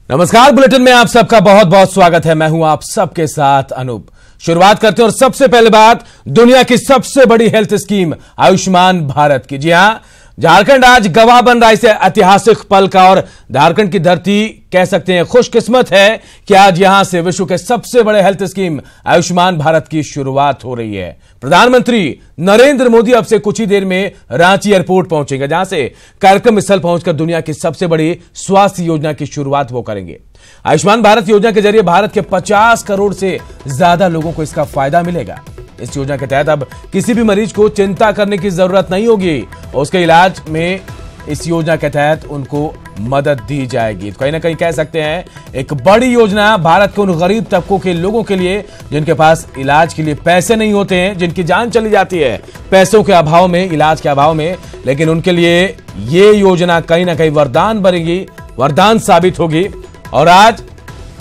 नमस्कार, बुलेटिन में आप सबका बहुत बहुत स्वागत है। मैं हूं आप सबके साथ अनूप। शुरुआत करते हैं और सबसे पहले बात दुनिया की सबसे बड़ी हेल्थ स्कीम आयुष्मान भारत की। जी हां, झारखंड आज गवाह बन रहा है इस ऐतिहासिक पल का और झारखंड की धरती कह सकते हैं खुशकिस्मत है कि आज यहां से विश्व के सबसे बड़े हेल्थ स्कीम आयुष्मान भारत की शुरुआत हो रही है। प्रधानमंत्री नरेंद्र मोदी अब से कुछ ही देर में रांची एयरपोर्ट पहुंचेंगे, जहां से कार्यक्रम स्थल पहुंचकर दुनिया की सबसे बड़ी स्वास्थ्य योजना की शुरुआत वो करेंगे। आयुष्मान भारत योजना के जरिए भारत के 50 करोड़ से ज्यादा लोगों को इसका फायदा मिलेगा। इस योजना के तहत अब किसी भी मरीज को चिंता करने की जरूरत नहीं होगी और उसके इलाज में इस योजना के तहत उनको मदद दी जाएगी। तो कहीं ना कहीं कह सकते हैं एक बड़ी योजना भारत के उन गरीब तबकों के लोगों के लिए जिनके पास इलाज के लिए पैसे नहीं होते हैं, जिनकी जान चली जाती है पैसों के अभाव में, इलाज के अभाव में, लेकिन उनके लिए ये योजना कहीं ना कहीं वरदान बनेगी, वरदान साबित होगी। और आज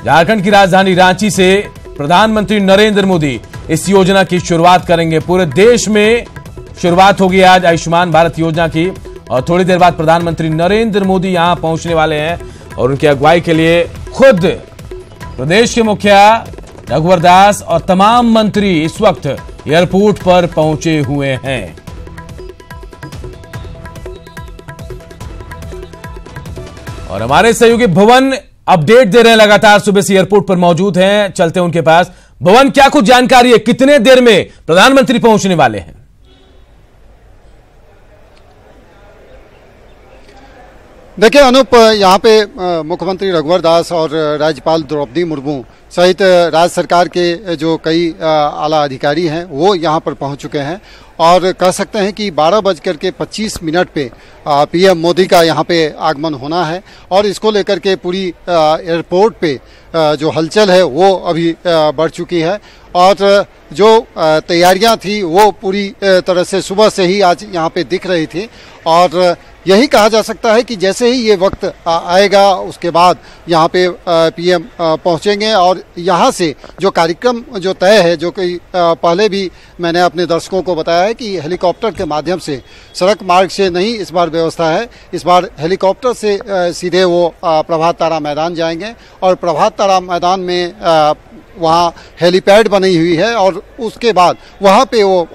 झारखंड की राजधानी रांची से प्रधानमंत्री नरेंद्र मोदी इस योजना की शुरुआत करेंगे। पूरे देश में शुरुआत होगी आज आयुष्मान भारत योजना की और थोड़ी देर बाद प्रधानमंत्री नरेंद्र मोदी यहां पहुंचने वाले हैं और उनकी अगुवाई के लिए खुद प्रदेश के मुखिया रघुवर दास और तमाम मंत्री इस वक्त एयरपोर्ट पर पहुंचे हुए हैं। और हमारे सहयोगी भुवन अपडेट दे रहे हैं, लगातार सुबह से एयरपोर्ट पर मौजूद हैं। चलते हैं उनके पास। भुवन, क्या कुछ जानकारी है, कितने देर में प्रधानमंत्री पहुंचने वाले हैं? देखिए अनूप, यहाँ पे मुख्यमंत्री रघुवर दास और राज्यपाल द्रौपदी मुर्मू सहित राज्य सरकार के जो कई आला अधिकारी हैं वो यहाँ पर पहुँच चुके हैं और कह सकते हैं कि 12:25 पे पीएम मोदी का यहाँ पे आगमन होना है और इसको लेकर के पूरी एयरपोर्ट पे जो हलचल है वो अभी बढ़ चुकी है और जो तैयारियां थी वो पूरी तरह से सुबह से ही आज यहाँ पे दिख रही थी और यही कहा जा सकता है कि जैसे ही ये वक्त आएगा उसके बाद यहाँ पे पीएम पहुँचेंगे और यहाँ से जो कार्यक्रम जो तय है, जो कि पहले भी मैंने अपने दर्शकों को बताया है कि हेलीकॉप्टर के माध्यम से, सड़क मार्ग से नहीं इस बार व्यवस्था है, इस बार हेलीकॉप्टर से सीधे वो प्रभात तारा मैदान जाएंगे और प्रभात तारा मैदान में वहाँ हेलीपैड बनी हुई है और उसके बाद वहाँ पे वो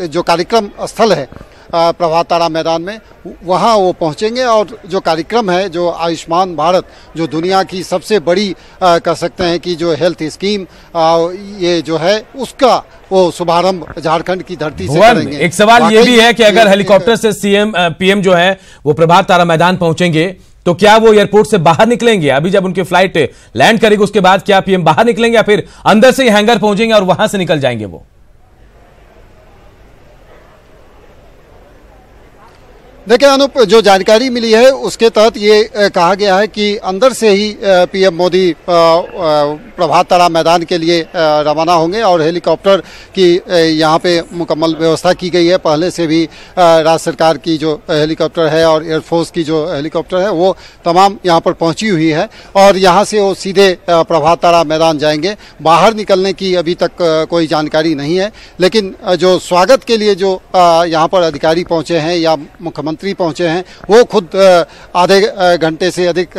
जो कार्यक्रम स्थल है प्रभात तारा मैदान में, वहाँ वो पहुँचेंगे और जो कार्यक्रम है, जो आयुष्मान भारत, जो दुनिया की सबसे बड़ी कह सकते हैं कि जो हेल्थ स्कीम ये जो है उसका वो शुभारंभ झारखंड की धरती से करेंगे। एक सवाल ये भी है कि अगर हेलीकॉप्टर से पीएम जो है वो प्रभात तारा मैदान पहुंचेंगे तो क्या वो एयरपोर्ट से बाहर निकलेंगे? अभी जब उनकी फ्लाइट लैंड करेगी उसके बाद क्या पीएम बाहर निकलेंगे या फिर अंदर से ही हैंगर पहुंचेंगे और वहां से निकल जाएंगे वो? देखिए अनूप, जो जानकारी मिली है उसके तहत ये कहा गया है कि अंदर से ही पीएम मोदी प्रभात तारा मैदान के लिए रवाना होंगे और हेलीकॉप्टर की यहाँ पे मुकम्मल व्यवस्था की गई है। पहले से भी राज्य सरकार की जो हेलीकॉप्टर है और एयरफोर्स की जो हेलीकॉप्टर है वो तमाम यहाँ पर पहुँची हुई है और यहाँ से वो सीधे प्रभात तारा मैदान जाएंगे। बाहर निकलने की अभी तक कोई जानकारी नहीं है, लेकिन जो स्वागत के लिए जो यहाँ पर अधिकारी पहुँचे हैं या मुख्यमंत्री पहुंचे हैं वो खुद आधे घंटे से अधिक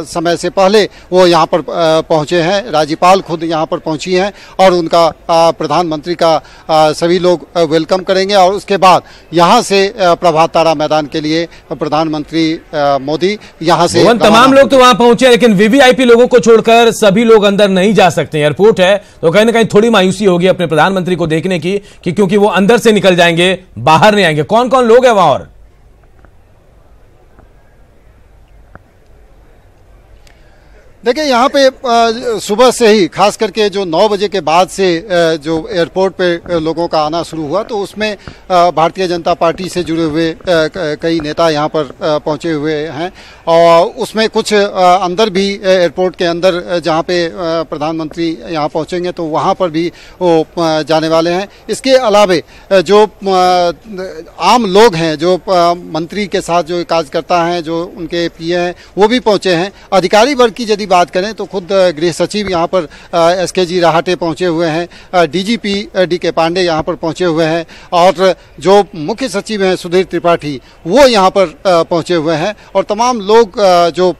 समय से पहले वो यहाँ पर पहुंचे हैं। राज्यपाल खुद यहाँ पर पहुंची हैं और उनका प्रधानमंत्री का सभी लोग वेलकम करेंगे और उसके बाद यहाँ से प्रभात तारा मैदान के लिए प्रधानमंत्री मोदी यहाँ से तमाम लोग तो वहां पहुंचे, लेकिन वीवीआईपी लोगों को छोड़कर सभी लोग अंदर नहीं जा सकते। एयरपोर्ट है तो कहीं ना कहीं थोड़ी मायूसी होगी अपने प्रधानमंत्री को देखने की कि क्योंकि वो अंदर से निकल जाएंगे, बाहर नहीं आएंगे। कौन कौन लोग हैं वहां? और देखिए यहाँ पे सुबह से ही खास करके जो 9 बजे के बाद से जो एयरपोर्ट पे लोगों का आना शुरू हुआ तो उसमें भारतीय जनता पार्टी से जुड़े हुए कई नेता यहाँ पर पहुँचे हुए हैं और उसमें कुछ अंदर भी एयरपोर्ट के अंदर जहाँ पे प्रधानमंत्री यहाँ पहुँचेंगे तो वहाँ पर भी वो जाने वाले हैं। इसके अलावे जो आम लोग हैं, जो मंत्री के साथ जो कार्यकर्ता हैं, जो उनके पीए हैं, वो भी पहुँचे हैं। अधिकारी वर्ग की यदि बात करें तो खुद गृह सचिव यहाँ पर SKG राहाटे पहुंचे हुए हैं, DGP DK पांडे यहाँ पर पहुंचे हुए हैं और जो मुख्य सचिव हैं सुधीर त्रिपाठी वो यहाँ पर पहुंचे हुए हैं और तमाम लोग जो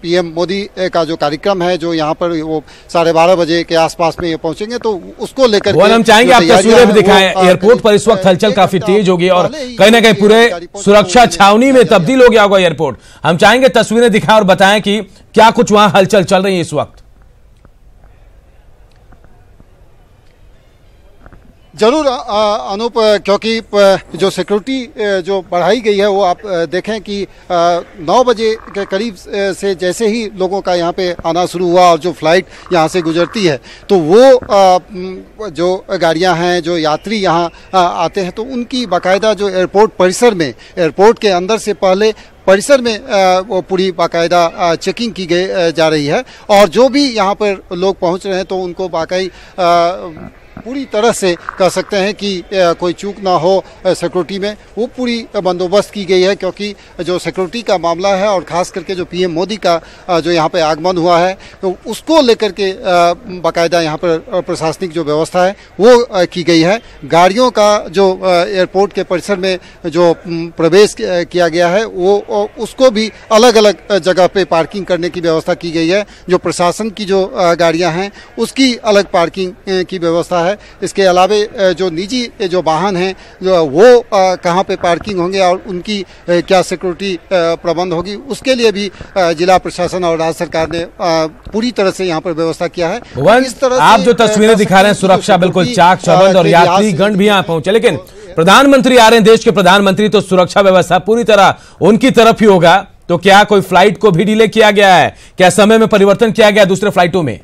PM मोदी का जो कार्यक्रम है जो यहाँ पर वो 12:30 बजे के आसपास में ये पहुंचेंगे तो उसको लेकर हम चाहेंगे आप तस्वीरें भी दिखाएं। एयरपोर्ट पर इस वक्त हलचल काफी तेज होगी और कहीं ना कहीं पूरे सुरक्षा छावनी में तब्दील हो गया होगा एयरपोर्ट। हम चाहेंगे तस्वीरें दिखाएं और बताएं कि क्या कुछ वहां हलचल चल रही है इस वक्त। जरूर अनूप, क्योंकि जो सिक्योरिटी जो बढ़ाई गई है वो आप देखें कि 9 बजे के करीब से जैसे ही लोगों का यहाँ पे आना शुरू हुआ और जो फ्लाइट यहाँ से गुजरती है तो वो जो गाड़ियाँ हैं जो यात्री यहाँ आते हैं तो उनकी बाकायदा जो एयरपोर्ट परिसर में एयरपोर्ट के अंदर से पहले परिसर में वो पूरी बाकायदा चेकिंग की गई जा रही है और जो भी यहाँ पर लोग पहुँच रहे हैं तो उनको बाकाई पूरी तरह से कह सकते हैं कि कोई चूक ना हो सिक्योरिटी में, वो पूरी बंदोबस्त की गई है क्योंकि जो सिक्योरिटी का मामला है और ख़ास करके जो PM मोदी का जो यहाँ पे आगमन हुआ है तो उसको लेकर के बाकायदा यहाँ पर प्रशासनिक जो व्यवस्था है वो की गई है। गाड़ियों का जो एयरपोर्ट के परिसर में जो प्रवेश किया गया है वो उसको भी अलग अलग जगह पे पार्किंग करने की व्यवस्था की गई है। जो प्रशासन की जो गाड़ियाँ हैं उसकी अलग पार्किंग की व्यवस्था है। इसके अलावे जो निजी जो वाहन हैं जो वो कहाँ पे पार्किंग होंगे और उनकी क्या सिक्योरिटी प्रबंध होगी उसके लिए भी जिला प्रशासन और राज्य सरकार ने पूरी तरह से यहाँ पर व्यवस्था किया है। इस तरह आप जो तस्वीरें दिखा रहे हैं सुरक्षा बिल्कुल चाक चौबंद और यात्रीगण भी यहाँ पहुंचे, लेकिन प्रधानमंत्री आ रहे हैं, देश के प्रधानमंत्री, तो सुरक्षा व्यवस्था पूरी तरह उनकी तरफ ही होगा। तो क्या कोई फ्लाइट को भी डिले किया गया है? क्या समय में परिवर्तन किया गया दूसरे फ्लाइटों में?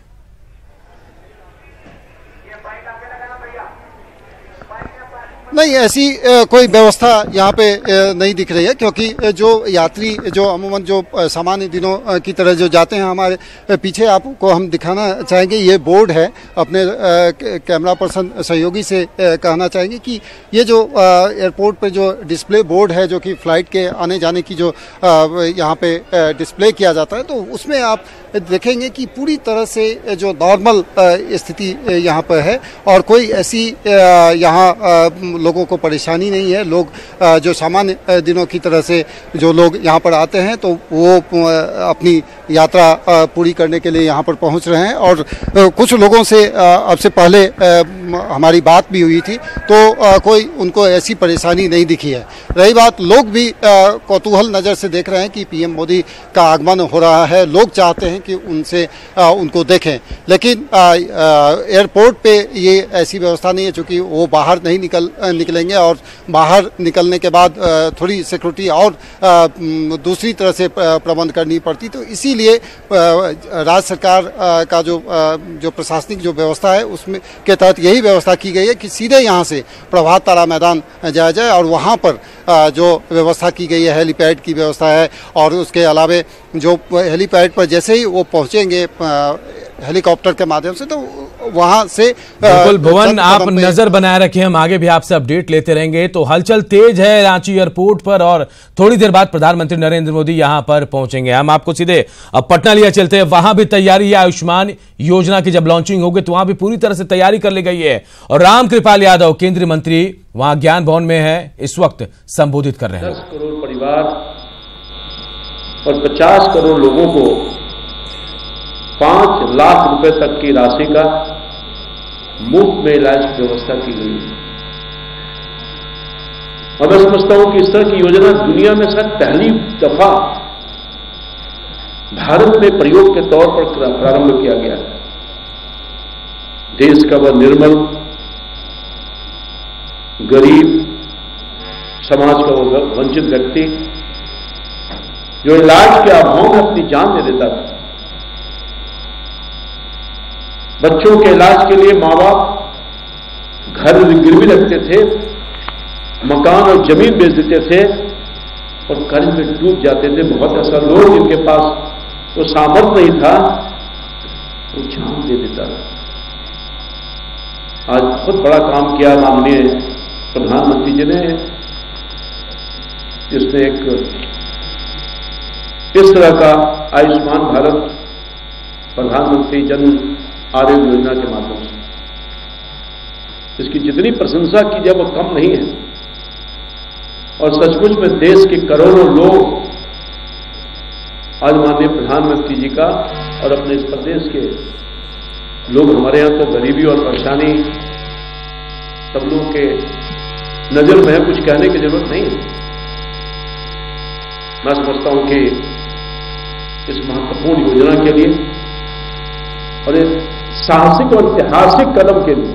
नहीं, ऐसी कोई व्यवस्था यहाँ पे नहीं दिख रही है क्योंकि जो यात्री जो अमूमन जो सामान्य दिनों की तरह जो जाते हैं, हमारे पीछे आपको हम दिखाना चाहेंगे ये बोर्ड है। अपने कैमरा पर्सन सहयोगी से कहना चाहेंगे कि ये जो एयरपोर्ट पे जो डिस्प्ले बोर्ड है जो कि फ्लाइट के आने जाने की जो यहाँ पे डिस्प्ले किया जाता है तो उसमें आप देखेंगे कि पूरी तरह से जो नॉर्मल स्थिति यहाँ पर है और कोई ऐसी यहाँ लोगों को परेशानी नहीं है। लोग जो सामान्य दिनों की तरह से जो लोग यहाँ पर आते हैं तो वो अपनी यात्रा पूरी करने के लिए यहाँ पर पहुँच रहे हैं और कुछ लोगों से अब से पहले हमारी बात भी हुई थी तो कोई उनको ऐसी परेशानी नहीं दिखी है। रही बात, लोग भी कौतूहल नज़र से देख रहे हैं कि PM मोदी का आगमन हो रहा है, लोग चाहते हैं कि उनसे उनको देखें, लेकिन एयरपोर्ट पे ये ऐसी व्यवस्था नहीं है चूँकि वो बाहर नहीं निकलेंगे और बाहर निकलने के बाद थोड़ी सिक्योरिटी और दूसरी तरह से प्रबंध करनी पड़ती। तो इसीलिए राज्य सरकार का जो प्रशासनिक जो व्यवस्था है उसमें के तहत यही व्यवस्था की गई है कि सीधे यहाँ से प्रभात तारा मैदान जाया जाए और वहाँ पर जो व्यवस्था की गई है हेलीपैड की व्यवस्था है और उसके अलावे जो हेलीपैड पर जैसे ही वो पहुँचेंगे हेलीकॉप्टर के माध्यम से तो वहां से बिल्कुल भुवन आप नजर बनाए रखें, हम आगे भी आपसे अपडेट लेते रहेंगे। तो हलचल तेज है रांची एयरपोर्ट पर और थोड़ी देर बाद प्रधानमंत्री नरेंद्र मोदी यहां पर पहुंचेंगे। हम आपको सीधे अब पटना लिया चलते हैं, वहां भी तैयारी है। आयुष्मान योजना की जब लॉन्चिंग होगी तो वहां भी पूरी तरह से तैयारी कर ली गई है और रामकृपाल यादव केंद्रीय मंत्री वहां ज्ञान भवन में है, इस वक्त संबोधित कर रहे हैं। 10 करोड़ परिवार और 50 करोड़ लोगों को 5 लाख रुपए तक की राशि का मुफ्त में इलाज की व्यवस्था की गई है। और मैं समझता हूं कि इस तरह की योजना दुनिया में शायद पहली दफा भारत में प्रयोग के तौर पर प्रारंभ किया गया है। देश का वह निर्मल, गरीब, समाज का वो वंचित व्यक्ति जो इलाज के अभाव में अपनी जान दे देता था। बच्चों के इलाज के लिए माँ बाप घर गिरवी रखते थे, मकान और जमीन बेच देते थे और कर्ज में डूब जाते थे। बहुत ऐसा लोग जिनके पास वो सामर्थ्य नहीं था वो जान दे देता था। आज बहुत बड़ा काम किया माननीय प्रधानमंत्री जी ने, जिसने एक इस तरह का आयुष्मान भारत प्रधानमंत्री जन आरोग्य योजना के माध्यम से। इसकी जितनी प्रशंसा की जाए वो कम नहीं है और सचमुच में देश के करोड़ों लोग आज माननीय प्रधानमंत्री जी का और अपने इस प्रदेश के लोग, हमारे यहाँ तो गरीबी और परेशानी सब लोगों के नजर में है, कुछ कहने की जरूरत नहीं है। मैं समझता हूं कि इस महत्वपूर्ण योजना के लिए और एक साहसिक और ऐतिहासिक कदम के लिए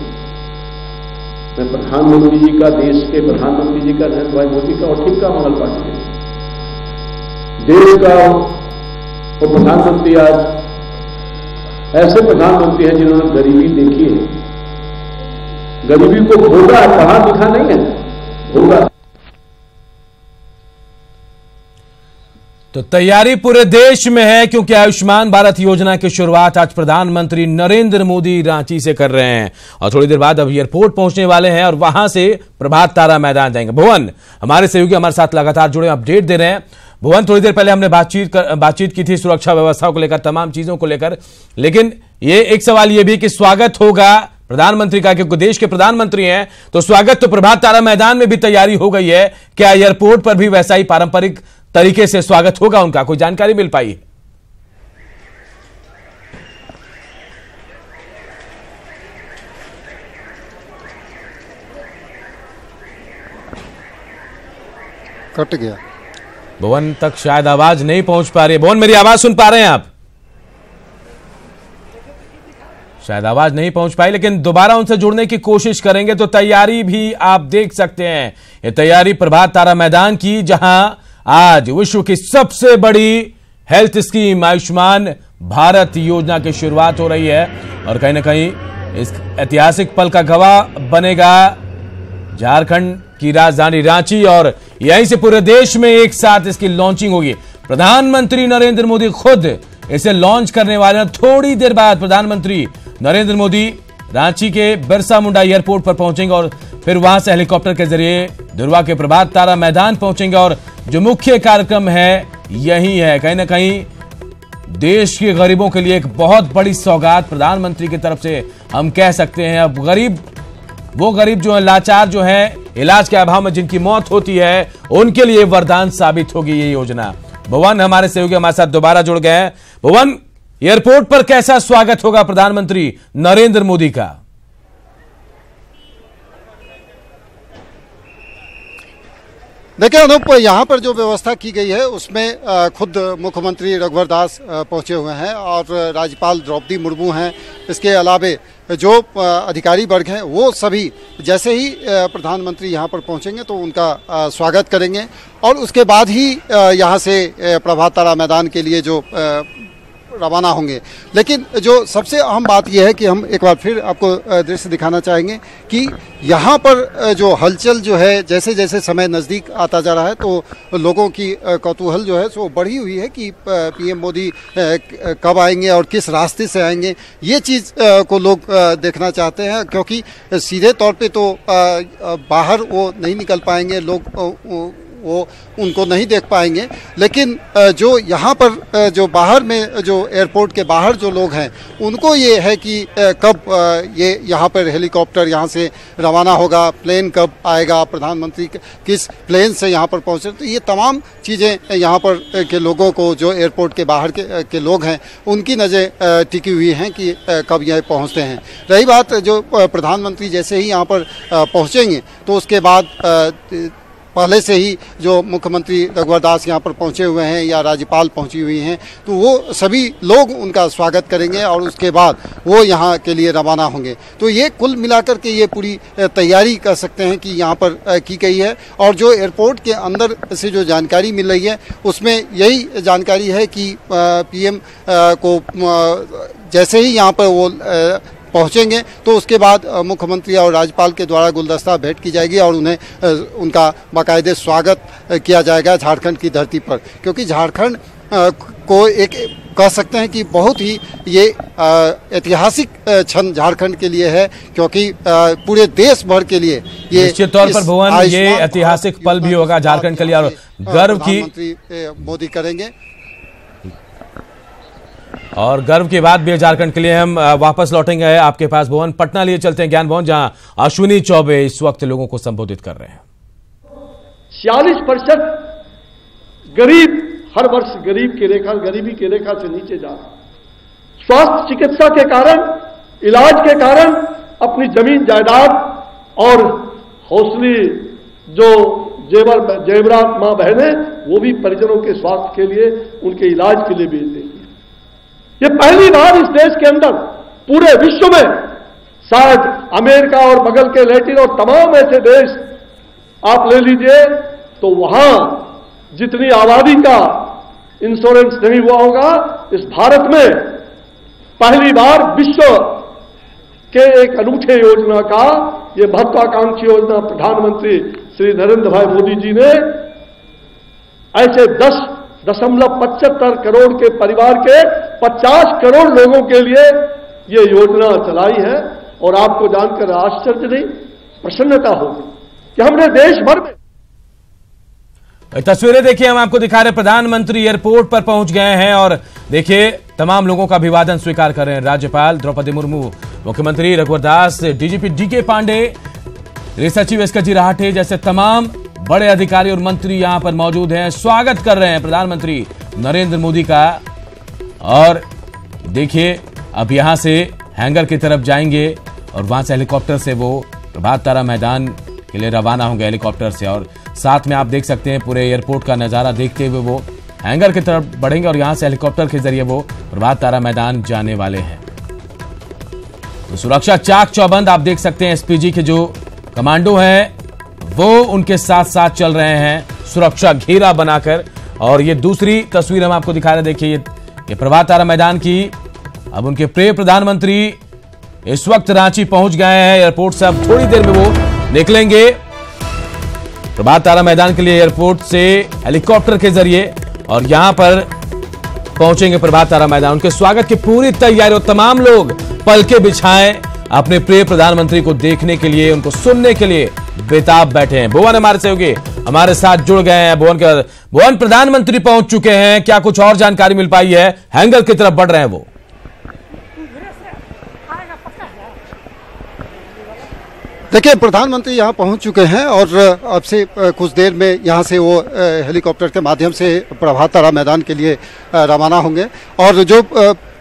मैं प्रधानमंत्री जी का, देश के प्रधानमंत्री जी का, नरेंद्र भाई मोदी का और ठीक का मंगल पार्टी के देश का वो प्रधानमंत्री आज ऐसे प्रधानमंत्री हैं जिन्होंने गरीबी देखी है, गरीबी को भोगा, पढ़ा लिखा नहीं है, भोगा। तो तैयारी पूरे देश में है क्योंकि आयुष्मान भारत योजना की शुरुआत आज प्रधानमंत्री नरेंद्र मोदी रांची से कर रहे हैं और थोड़ी देर बाद अब एयरपोर्ट पहुंचने वाले हैं और वहां से प्रभात तारा मैदान जाएंगे। भुवन हमारे सहयोगी हमारे साथ लगातार जुड़े अपडेट दे रहे हैं। भुवन, थोड़ी देर पहले हमने बातचीत की थी सुरक्षा व्यवस्थाओं को लेकर, तमाम चीजों को लेकर, लेकिन ये एक सवाल ये भी कि स्वागत होगा प्रधानमंत्री का, क्योंकि देश के प्रधानमंत्री हैं तो स्वागत तो प्रभात तारा मैदान में भी तैयारी हो गई है। क्या एयरपोर्ट पर भी वैसा ही पारंपरिक तरीके से स्वागत होगा उनका? कोई जानकारी मिल पाई? कट गया भुवन तक शायद आवाज नहीं पहुंच पा रही है। भुवन, मेरी आवाज सुन पा रहे हैं आप? शायद आवाज नहीं पहुंच पाई, लेकिन दोबारा उनसे जुड़ने की कोशिश करेंगे। तो तैयारी भी आप देख सकते हैं, ये तैयारी प्रभात तारा मैदान की, जहां आज विश्व की सबसे बड़ी हेल्थ स्कीम आयुष्मान भारत योजना की शुरुआत हो रही है और कहीं ना कहीं इस ऐतिहासिक पल का गवाह बनेगा झारखंड की राजधानी रांची और यहीं से पूरे देश में एक साथ इसकी लॉन्चिंग होगी। प्रधानमंत्री नरेंद्र मोदी खुद इसे लॉन्च करने वाले हैं। थोड़ी देर बाद प्रधानमंत्री नरेंद्र मोदी रांची के बिरसा मुंडा एयरपोर्ट पर पहुंचेंगे और फिर वहां से हेलीकॉप्टर के जरिए धुरवा के प्रभात तारा मैदान पहुंचेंगे और जो मुख्य कार्यक्रम है यही है। कहीं ना कहीं देश के गरीबों के लिए एक बहुत बड़ी सौगात प्रधानमंत्री की तरफ से हम कह सकते हैं। अब वो गरीब जो है, लाचार जो है, इलाज के अभाव में जिनकी मौत होती है, उनके लिए वरदान साबित होगी ये योजना। भुवन हमारे सहयोगी हमारे साथ दोबारा जुड़ गए हैं। भुवन, एयरपोर्ट पर कैसा स्वागत होगा प्रधानमंत्री नरेंद्र मोदी का? देखिए अनूप, यहाँ पर जो व्यवस्था की गई है उसमें खुद मुख्यमंत्री रघुवर दास पहुंचे हुए हैं और राज्यपाल द्रौपदी मुर्मू हैं। इसके अलावे जो अधिकारी वर्ग हैं वो सभी जैसे ही प्रधानमंत्री यहाँ पर पहुँचेंगे तो उनका स्वागत करेंगे और उसके बाद ही यहाँ से प्रभात तारा मैदान के लिए जो रवाना होंगे। लेकिन जो सबसे अहम बात यह है कि हम एक बार फिर आपको दृश्य दिखाना चाहेंगे कि यहाँ पर जो हलचल जो है, जैसे जैसे समय नज़दीक आता जा रहा है तो लोगों की कौतूहल जो है सो बढ़ी हुई है कि पीएम मोदी कब आएंगे और किस रास्ते से आएंगे। ये चीज़ को लोग देखना चाहते हैं, क्योंकि सीधे तौर पे तो बाहर वो नहीं निकल पाएंगे, लोग वो उनको नहीं देख पाएंगे। लेकिन जो यहाँ पर जो बाहर में जो एयरपोर्ट के बाहर जो लोग हैं उनको ये है कि कब ये यहाँ पर हेलीकॉप्टर यहाँ से रवाना होगा, प्लेन कब आएगा, प्रधानमंत्री किस प्लेन से यहाँ पर पहुँचे। तो ये तमाम चीज़ें यहाँ पर के लोगों को, जो एयरपोर्ट के बाहर के लोग हैं, उनकी नज़र टिकी हुई हैं कि कब यह पहुँचते हैं। रही बात जो प्रधानमंत्री जैसे ही यहाँ पर पहुँचेंगे तो उसके बाद पहले से ही जो मुख्यमंत्री रघुवर दास यहाँ पर पहुँचे हुए हैं या राज्यपाल पहुँची हुई हैं तो वो सभी लोग उनका स्वागत करेंगे और उसके बाद वो यहाँ के लिए रवाना होंगे। तो ये कुल मिलाकर के ये पूरी तैयारी कर सकते हैं कि यहाँ पर की गई है। और जो एयरपोर्ट के अंदर से जो जानकारी मिल रही है उसमें यही जानकारी है कि पीएम को जैसे ही यहाँ पर वो पहुंचेंगे तो उसके बाद मुख्यमंत्री और राज्यपाल के द्वारा गुलदस्ता भेंट की जाएगी और उन्हें उनका बाकायदे स्वागत किया जाएगा झारखंड की धरती पर। क्योंकि झारखंड को एक कह सकते हैं कि बहुत ही ये ऐतिहासिक क्षण झारखंड के लिए है, क्योंकि पूरे देश भर के लिए ये निश्चित तौर पर भुवन ये ऐतिहासिक पल भी होगा झारखंड के लिए और गर्व की मोदी करेंगे। और गर्व की बात भी है झारखंड के लिए। हम वापस लौटेंगे आपके पास भवन, पटना लिए चलते हैं ज्ञान भवन, जहां अश्विनी चौबे इस वक्त लोगों को संबोधित कर रहे हैं। 46% गरीब हर वर्ष गरीबी की रेखा से नीचे जा रहा है। स्वास्थ्य चिकित्सा के कारण, इलाज के कारण अपनी जमीन जायदाद और हौसली जो जेवरात मां बहनें, वो भी परिजनों के स्वास्थ्य के लिए, उनके इलाज के लिए भेज देंगे। ये पहली बार इस देश के अंदर, पूरे विश्व में, शायद अमेरिका और बगल के लैटिन और तमाम ऐसे देश आप ले लीजिए तो वहां जितनी आबादी का इंश्योरेंस नहीं हुआ होगा, इस भारत में पहली बार विश्व के एक अनूठे योजना का, ये महत्वाकांक्षी योजना प्रधानमंत्री श्री नरेंद्र भाई मोदी जी ने ऐसे 10.75 करोड़ के परिवार के 50 करोड़ लोगों के लिए ये योजना चलाई है। और आपको जानकर आश्चर्य नहीं, प्रसन्नता होगी कि हमने देश भर में। तस्वीरें देखिए, हम आपको दिखा रहे, प्रधानमंत्री एयरपोर्ट पर पहुंच गए हैं और देखिए तमाम लोगों का अभिवादन स्वीकार कर रहे हैं। राज्यपाल द्रौपदी मुर्मू, मुख्यमंत्री रघुवर दास, डीजीपी डीके पांडे, गृह सचिव एसके राहटे जैसे तमाम बड़े अधिकारी और मंत्री यहां पर मौजूद हैं, स्वागत कर रहे हैं प्रधानमंत्री नरेंद्र मोदी का। और देखिए अब यहां से हैंगर की तरफ जाएंगे और वहां से हेलीकॉप्टर से वो प्रभात तारा मैदान के लिए रवाना होंगे हेलीकॉप्टर से। और साथ में आप देख सकते हैं पूरे एयरपोर्ट का नजारा देखते हुए वो हैंगर की तरफ बढ़ेंगे और यहां से हेलीकॉप्टर के जरिए वो प्रभात तारा मैदान जाने वाले हैं। तो सुरक्षा चाक चौबंद आप देख सकते हैं, एसपीजी के जो कमांडो हैं वो उनके साथ साथ चल रहे हैं सुरक्षा घेरा बनाकर। और ये दूसरी तस्वीर हम आपको दिखा रहे, देखिए ये प्रभात तारा मैदान की। अब उनके प्रिय प्रधानमंत्री इस वक्त रांची पहुंच गए हैं एयरपोर्ट से, अब थोड़ी देर में वो निकलेंगे प्रभात तारा मैदान के लिए एयरपोर्ट से हेलीकॉप्टर के जरिए और यहां पर पहुंचेंगे प्रभात तारा मैदान। उनके स्वागत की पूरी तैयारी और तमाम लोग पलके बिछाएं अपने प्रिय प्रधानमंत्री को देखने के लिए, उनको सुनने के लिए बेताब बैठे हैं। भुवन हमारे सहयोगी हमारे साथ जुड़ गए हैं। भुवन, प्रधानमंत्री पहुंच चुके हैं, क्या कुछ और जानकारी मिल पाई है? हैंगर की तरफ बढ़ रहे हैं वो। देखिए, प्रधानमंत्री यहाँ पहुँच चुके हैं और अब से कुछ देर में यहाँ से वो हेलीकॉप्टर के माध्यम से प्रभात तारा मैदान के लिए रवाना होंगे। और जो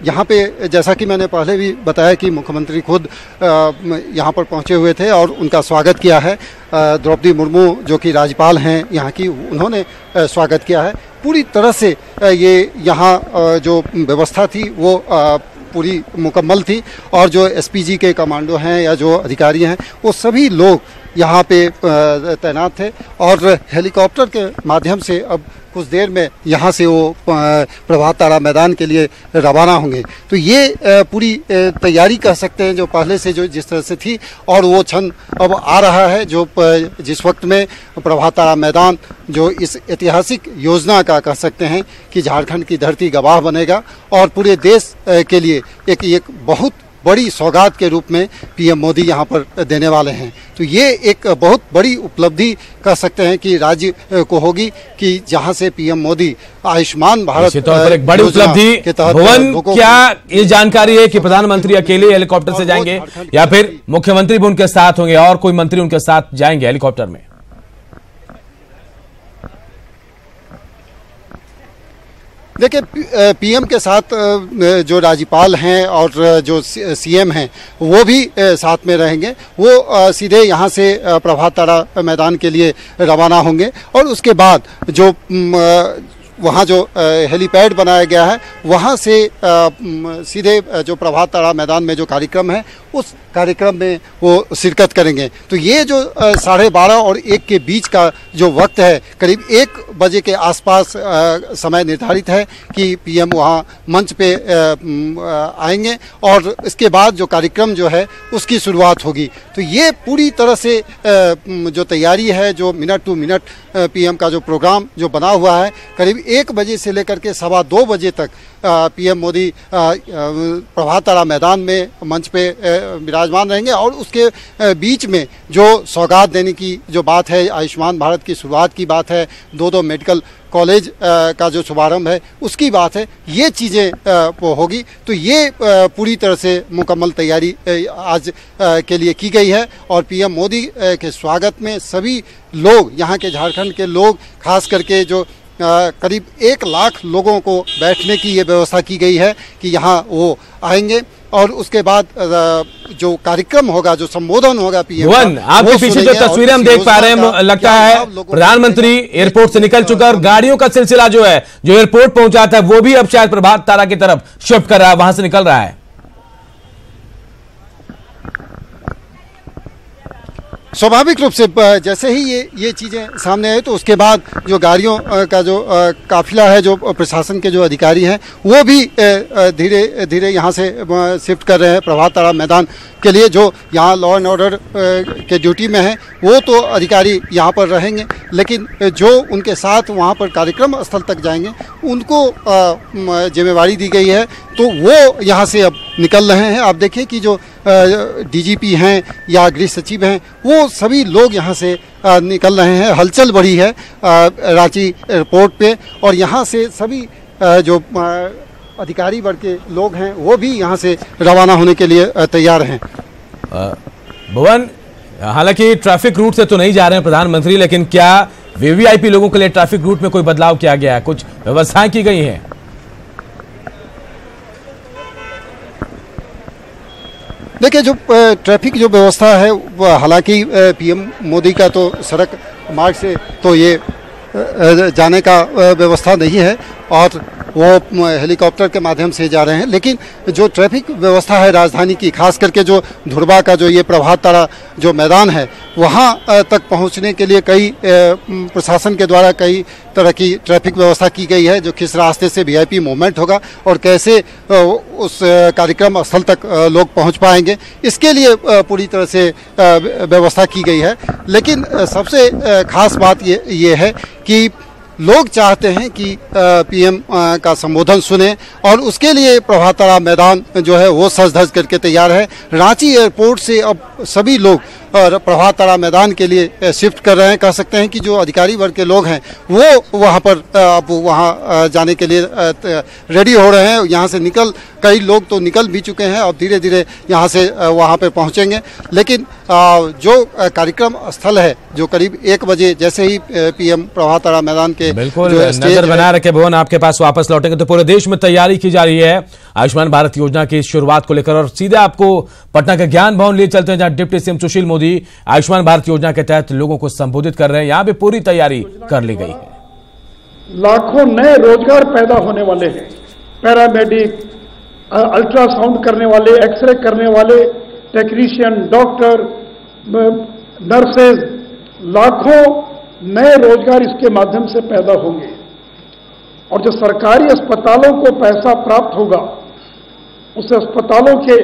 यहाँ पे, जैसा कि मैंने पहले भी बताया कि मुख्यमंत्री खुद यहाँ पर पहुँचे हुए थे और उनका स्वागत किया है। द्रौपदी मुर्मू जो कि राज्यपाल हैं यहाँ की, उन्होंने स्वागत किया है। पूरी तरह से ये यहाँ जो व्यवस्था थी वो पूरी मुकम्मल थी और जो एसपीजी के कमांडो हैं या जो अधिकारी हैं वो सभी लोग यहाँ पे तैनात थे और हेलीकॉप्टर के माध्यम से अब कुछ देर में यहाँ से वो प्रभात तारा मैदान के लिए रवाना होंगे। तो ये पूरी तैयारी कह सकते हैं जो पहले से जो जिस तरह से थी, और वो क्षण अब आ रहा है जो जिस वक्त में प्रभात तारा मैदान जो इस ऐतिहासिक योजना का कह सकते हैं कि झारखंड की धरती गवाह बनेगा और पूरे देश के लिए एक बहुत बड़ी सौगात के रूप में पीएम मोदी यहाँ पर देने वाले हैं। तो ये एक बहुत बड़ी उपलब्धि कह सकते हैं कि राज्य को होगी कि जहाँ से पीएम मोदी आयुष्मान भारत के तौर पर एक बड़ी उपलब्धि के तहत। भुवन, क्या ये जानकारी है कि प्रधानमंत्री अकेले हेलीकॉप्टर से जाएंगे या फिर मुख्यमंत्री भी उनके साथ होंगे और कोई मंत्री उनके साथ जाएंगे हेलीकॉप्टर में? देखिए, पीएम के साथ जो राज्यपाल हैं और जो सीएम हैं वो भी साथ में रहेंगे। वो सीधे यहाँ से प्रभात तारा मैदान के लिए रवाना होंगे और उसके बाद जो वहाँ जो हेलीपैड बनाया गया है वहाँ से सीधे जो प्रभात तारा मैदान में जो कार्यक्रम है उस कार्यक्रम में वो शिरकत करेंगे। तो ये जो 12:30 और 1 के बीच का जो वक्त है, करीब 1 बजे के आसपास समय निर्धारित है कि पीएम वहाँ मंच पे आएंगे और इसके बाद जो कार्यक्रम जो है उसकी शुरुआत होगी। तो ये पूरी तरह से जो तैयारी है, जो मिनट टू मिनट पीएम का जो प्रोग्राम जो बना हुआ है, करीब 1 बजे से लेकर के 2:15 बजे तक पीएम मोदी प्रभात तारा मैदान में मंच पे विराजमान रहेंगे और उसके बीच में जो सौगात देने की जो बात है, आयुष्मान भारत की शुरुआत की बात है, 2 मेडिकल कॉलेज का जो शुभारंभ है उसकी बात है, ये चीज़ें होगी। तो ये पूरी तरह से मुकम्मल तैयारी आज के लिए की गई है और पीएम मोदी के स्वागत में सभी लोग, यहाँ के झारखंड के लोग, खास करके जो करीब 1 लाख लोगों को बैठने की ये व्यवस्था की गई है कि यहाँ वो आएंगे और उसके बाद जो कार्यक्रम होगा, जो संबोधन होगा पीएम, आपके पीछे जो तस्वीरें हम देख पा रहे हैं, लगता है प्रधानमंत्री एयरपोर्ट से निकल चुका और गाड़ियों का सिलसिला जो है, जो एयरपोर्ट पहुंचा था वो भी अब शायद प्रभात तारा की तरफ शिफ्ट कर रहा है, वहां से निकल रहा है। स्वाभाविक रूप से जैसे ही ये चीज़ें सामने आई तो उसके बाद जो गाड़ियों का जो काफिला है, जो प्रशासन के जो अधिकारी हैं वो भी धीरे धीरे यहाँ से शिफ्ट कर रहे हैं प्रभात तारा मैदान के लिए। जो यहाँ लॉ एंड ऑर्डर के ड्यूटी में हैं वो तो अधिकारी यहाँ पर रहेंगे, लेकिन जो उनके साथ वहाँ पर कार्यक्रम स्थल तक जाएंगे उनको जिम्मेवारी दी गई है, तो वो यहाँ से अब निकल रहे हैं। आप देखिए कि जो डीजीपी हैं या गृह सचिव हैं वो सभी लोग यहाँ से निकल रहे हैं। हलचल बढ़ी है रांची एयरपोर्ट पे और यहाँ से सभी जो अधिकारी वर्ग के लोग हैं वो भी यहाँ से रवाना होने के लिए तैयार हैं। भुवन, हालांकि ट्रैफिक रूट से तो नहीं जा रहे हैं प्रधानमंत्री, लेकिन क्या वीवीआईपी लोगों के लिए ट्रैफिक रूट में कोई बदलाव किया गया है, कुछ व्यवस्थाएं की गई हैं? देखिए, जो ट्रैफिक जो व्यवस्था है वो हालांकि पीएम मोदी का तो सड़क मार्ग से तो ये जाने का व्यवस्था नहीं है और वो हेलीकॉप्टर के माध्यम से जा रहे हैं, लेकिन जो ट्रैफिक व्यवस्था है राजधानी की, खास करके जो धुरबा का जो ये प्रभात तारा जो मैदान है वहाँ तक पहुँचने के लिए कई प्रशासन के द्वारा कई तरह की ट्रैफिक व्यवस्था की गई है। जो किस रास्ते से वीआईपी मूवमेंट होगा और कैसे उस कार्यक्रम स्थल तक लोग पहुँच पाएंगे, इसके लिए पूरी तरह से व्यवस्था की गई है। लेकिन सबसे खास बात ये है कि लोग चाहते हैं कि पीएम का संबोधन सुने और उसके लिए प्रभात तारा मैदान जो है वो सज धज करके तैयार है। रांची एयरपोर्ट से अब सभी लोग प्रभात तारा मैदान के लिए शिफ्ट कर रहे हैं। कह सकते हैं कि जो अधिकारी वर्ग के लोग हैं वो वहाँ पर अब वहाँ जाने के लिए रेडी हो रहे हैं। यहाँ से कई लोग तो निकल भी चुके हैं और धीरे धीरे यहाँ से वहाँ पे पहुँचेंगे। लेकिन जो कार्यक्रम स्थल है, जो करीब 1 बजे जैसे ही पीएम प्रभात तारा मैदान के बिल्कुल नजर बना रखे भुवन, आपके पास वापस लौटेंगे तो पूरे देश में तैयारी की जा रही है आयुष्मान भारत योजना की शुरुआत को लेकर। और सीधे आपको पटना के ज्ञान भवन ले चलते हैं, जहां डिप्टी सीएम सुशील मोदी आयुष्मान भारत योजना के तहत लोगों को संबोधित कर रहे हैं। यहां भी पूरी तैयारी कर ली गई है। लाखों नए रोजगार पैदा होने वाले हैं। पैरामेडिक, अल्ट्रासाउंड करने वाले, एक्सरे करने वाले, टेक्नीशियन, डॉक्टर, नर्सेज, लाखों नए रोजगार इसके माध्यम से पैदा होंगे। और जो सरकारी अस्पतालों को पैसा प्राप्त होगा, उस अस्पतालों के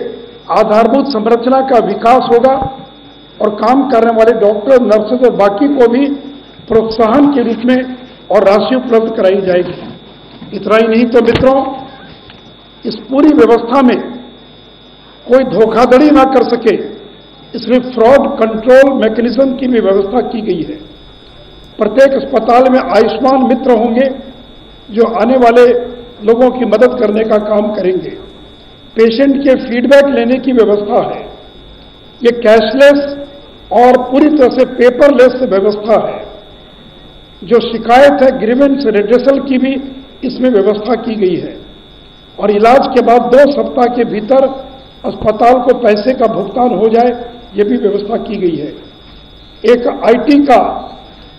आधारभूत संरचना का विकास होगा और काम करने वाले डॉक्टर, नर्सेज और बाकी को भी प्रोत्साहन के रूप में और राशि उपलब्ध कराई जाएगी। इतना ही नहीं तो मित्रों, इस पूरी व्यवस्था में कोई धोखाधड़ी ना कर सके, इसलिए फ्रॉड कंट्रोल मैकेनिज्म की भी व्यवस्था की गई है। प्रत्येक अस्पताल में आयुष्मान मित्र होंगे जो आने वाले लोगों की मदद करने का काम करेंगे। पेशेंट के फीडबैक लेने की व्यवस्था है। ये कैशलेस और पूरी तरह से पेपरलेस व्यवस्था है। जो शिकायत है, ग्रीवेंस रिड्रेसल की भी इसमें व्यवस्था की गई है। और इलाज के बाद 2 सप्ताह के भीतर अस्पताल को पैसे का भुगतान हो जाए, ये भी व्यवस्था की गई है। एक आईटी का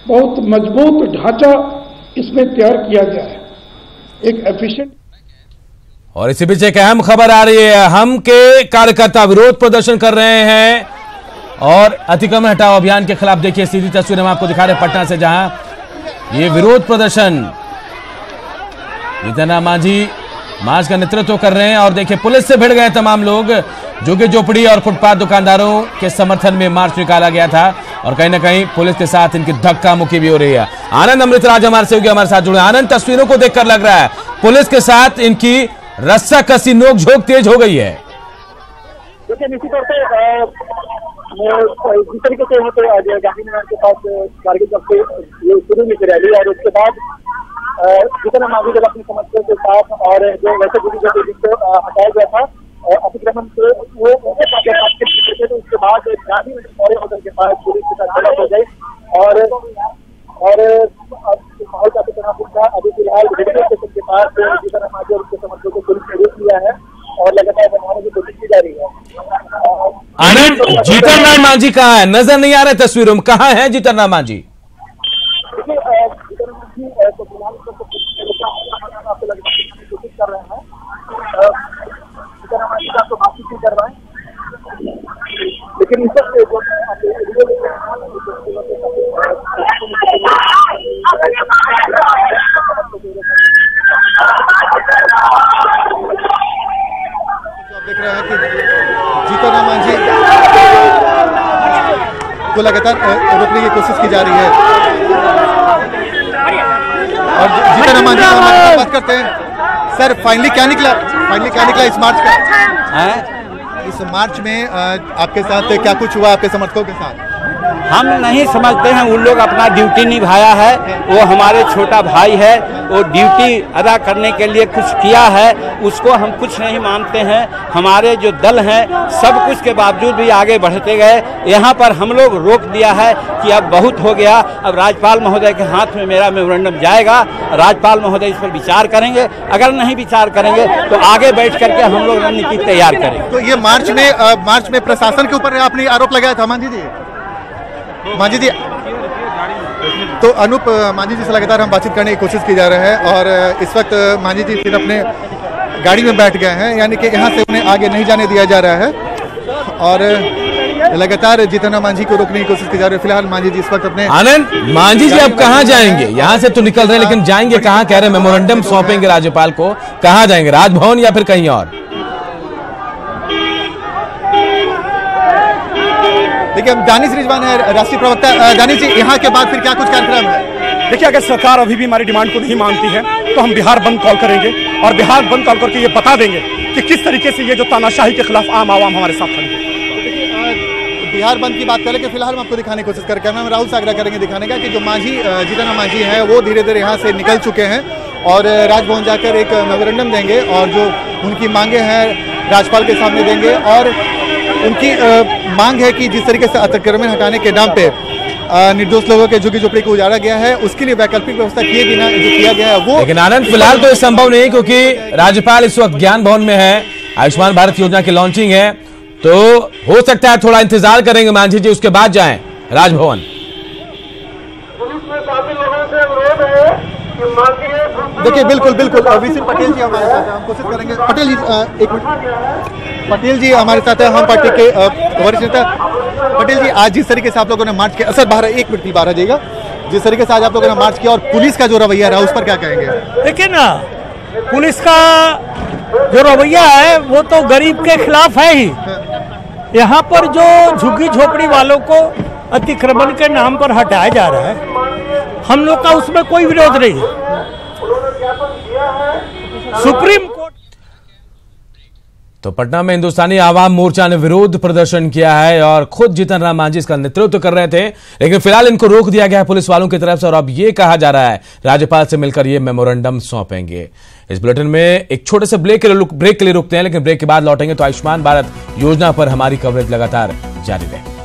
बहुत मजबूत ढांचा इसमें तैयार किया गया है, एक एफिशिएंट। और इसी बीच एक अहम खबर आ रही है, हम के कार्यकर्ता विरोध प्रदर्शन कर रहे हैं और अतिक्रमण हटाओ अभियान के खिलाफ। देखिए सीधी तस्वीर हम आपको दिखा रहे हैं पटना से, जहां ये विरोध प्रदर्शन जीतन राम मांझी मार्च का नेतृत्व कर रहे हैं और देखिए पुलिस से भिड़ गए तमाम लोग। झुग्गी झोपड़ी और फुटपाथ दुकानदारों के समर्थन में मार्च निकाला गया था और कहीं ना कहीं पुलिस के साथ इनकी धक्का मुक्की भी हो रही है। आनंद अमृतराज हमारे सहयोगी हमारे साथ जुड़े। आनंद, तस्वीरों को देखकर लग रहा है पुलिस के साथ इनकी रस्सा कसी नोकझोंक तेज हो गई है। देखिए, निश्चित तौर पर जिस तरीके से यहाँ पे गांधीनगर के पास कारगिल तक से ये शुरू हुई रैली और उसके बाद जितना मांगी जब अपनी समस्या के साथ और जो वैसे जिनको हटाया गया था अतिक्रमण से वो तो उसके बाद गांधीनगर होटल के पास पुलिस के साथ झड़प हो गई और माहौल काफी तनावपूर्ण था। अभी फिलहाल रेलवे स्टेशन के पास जितना मांगी और उसके समर्थकों को पुलिस ने रोक लिया है और लगातार बनाने की कोशिश की जा रही है। आनंद, जीतन राम मांझी कहाँ है? नजर नहीं आ रहे तस्वीरों में, कहाँ है जीतन राम मांझी? देखिए, जीतन राम मांझी तो फिलहाल आपको लगने की कोशिश कर रहे हैं। जीतन राम मांझी का तो बातचीत नहीं कर रहा है, लेकिन इस वक्त देख रहे हैं कि जीतन राम मांझी को लगातार रोकने की कोशिश की जा रही है और जीतन राम मांझी से बात करते हैं। सर, फाइनली क्या निकला इस मार्च का? इस मार्च में आपके साथ क्या कुछ हुआ, आपके समर्थकों के साथ? हम नहीं समझते हैं, उन लोग अपना ड्यूटी निभाया है, वो हमारे छोटा भाई है, वो ड्यूटी अदा करने के लिए कुछ किया है, उसको हम कुछ नहीं मानते हैं। हमारे जो दल हैं सब कुछ के बावजूद भी आगे बढ़ते गए। यहाँ पर हम लोग रोक दिया है कि अब बहुत हो गया, अब राज्यपाल महोदय के हाथ में मेरा मेमोरेंडम जाएगा, राज्यपाल महोदय इस पर विचार करेंगे, अगर नहीं विचार करेंगे तो आगे बैठ करके हम लोग रणनीति तैयार करेंगे। तो ये मार्च में प्रशासन के ऊपर आपने आरोप लगाया था मांझी जी। तो अनूप, मांझी जी से लगातार हम बातचीत करने की कोशिश की जा रहे हैं और इस वक्त मांझी जी फिर अपने गाड़ी में बैठ गए हैं, यानी कि यहाँ से उन्हें आगे नहीं जाने दिया जा रहा है और लगातार जीतन राम मांझी को रोकने की कोशिश की जा रही है। फिलहाल मांझी जी इस वक्त अपने आनंद, मांझी जी अब कहाँ जाएंगे? यहाँ से तो निकल रहे हैं लेकिन जाएंगे कहाँ? कह रहे मेमोरेंडम सौंपेंगे राज्यपाल को, कहाँ जाएंगे? राजभवन या फिर कहीं और? देखिए, अब दानिश रिजवान है राष्ट्रीय प्रवक्ता। दानिश जी, यहाँ के बाद फिर क्या कुछ कार्यक्रम है? देखिए, अगर सरकार अभी भी हमारी डिमांड को नहीं मानती है तो हम बिहार बंद कॉल करेंगे और बिहार बंद कॉल करके ये बता देंगे कि किस तरीके से ये जो तानाशाही के खिलाफ आम आवाम हमारे साथ खड़ी है। बिहार बंद की बात करें कि फिलहाल हम आपको दिखाने की कोशिश करेंगे। हम राहुल से आग्रह करेंगे दिखाने का कि जो जीतन राम मांझी है वो धीरे धीरे यहाँ से निकल चुके हैं और राजभवन जाकर एक मेमोरेंडम देंगे और जो उनकी मांगे हैं राज्यपाल के सामने देंगे और उनकी मांग है कि जिस तरीके से अतिक्रमण हटाने के नाम पे निर्दोष लोगों के झुग्गी झोपड़ी को उजाड़ा गया है, उसके लिए वैकल्पिक व्यवस्था किए बिना जो किया गया है वो। लेकिन आनंद, फिलहाल तो ये संभव नहीं क्योंकि राज्यपाल इस वक्त ज्ञान भवन में है, आयुष्मान भारत योजना की लॉन्चिंग है, तो हो सकता है थोड़ा इंतजार करेंगे मांझी जी, उसके बाद जाएं राजभवन। देखिए, बिल्कुल वीसी पटेल जी हमारे साथ हैं, हम कोशिश करेंगे। पटेल जी, एक मिनट। पटेल जी हमारे साथ हैं, हम पार्टी के वरिष्ठ नेता। पटेल जी, आज जिस तरीके से आप लोगों ने मार्च किया, सर बाहर एक मिनट बाहर आ जाइएगा, जिस तरीके से आज आप लोगों ने मार्च किया और पुलिस का जो रवैया रहा उस पर क्या कहेंगे? देखिए ना, पुलिस का जो रवैया है वो तो गरीब के खिलाफ है ही। यहाँ पर जो झुग्गी झोपड़ी वालों को अतिक्रमण के नाम पर हटाया जा रहा है, हम लोग का उसमें कोई विरोध नहीं है। सुप्रीम कोर्ट तो पटना में हिंदुस्तानी आवाम मोर्चा ने विरोध प्रदर्शन किया है और खुद जीतन राम मांझी इसका नेतृत्व कर रहे थे, लेकिन फिलहाल इनको रोक दिया गया है पुलिस वालों की तरफ से और अब ये कहा जा रहा है राज्यपाल से मिलकर ये मेमोरेंडम सौंपेंगे। इस बुलेटिन में एक छोटे से ब्रेक के लिए रुकते हैं, लेकिन ब्रेक के बाद लौटेंगे तो आयुष्मान भारत योजना पर हमारी कवरेज लगातार जारी रहेगी।